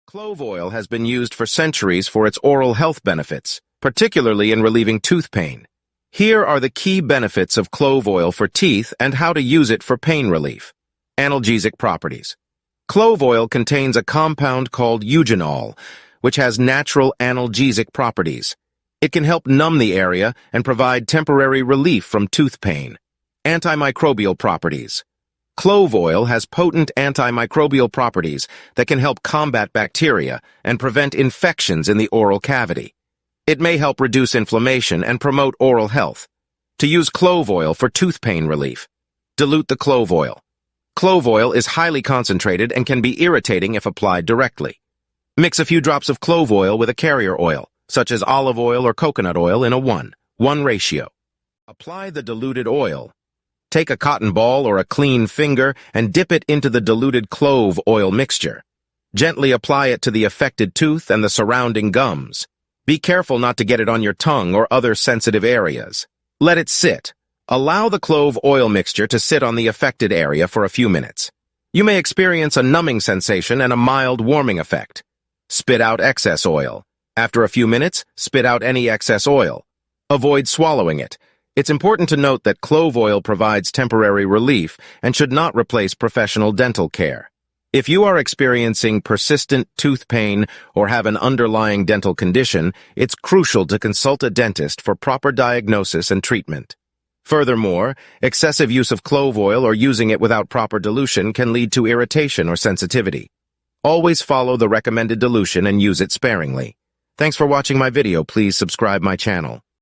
Clove oil has been used for centuries for its oral health benefits, particularly in relieving tooth pain. Here are the key benefits of clove oil for teeth and how to use it for pain relief. Analgesic properties. Clove oil contains a compound called eugenol, which has natural analgesic properties. It can help numb the area and provide temporary relief from tooth pain. Antimicrobial properties. Clove oil has potent antimicrobial properties that can help combat bacteria and prevent infections in the oral cavity. It may help reduce inflammation and promote oral health. To use clove oil for tooth pain relief. Dilute the clove oil. Clove oil is highly concentrated and can be irritating if applied directly. Mix a few drops of clove oil with a carrier oil, such as olive oil or coconut oil, in a 1:1 ratio. Apply the diluted oil. Take a cotton ball or a clean finger and dip it into the diluted clove oil mixture. Gently apply it to the affected tooth and the surrounding gums. Be careful not to get it on your tongue or other sensitive areas. Let it sit. Allow the clove oil mixture to sit on the affected area for a few minutes. You may experience a numbing sensation and a mild warming effect. Spit out excess oil. After a few minutes, spit out any excess oil. Avoid swallowing it. It's important to note that clove oil provides temporary relief and should not replace professional dental care. If you are experiencing persistent tooth pain or have an underlying dental condition, it's crucial to consult a dentist for proper diagnosis and treatment. Furthermore, excessive use of clove oil or using it without proper dilution can lead to irritation or sensitivity. Always follow the recommended dilution and use it sparingly. Thanks for watching my video. Please subscribe my channel.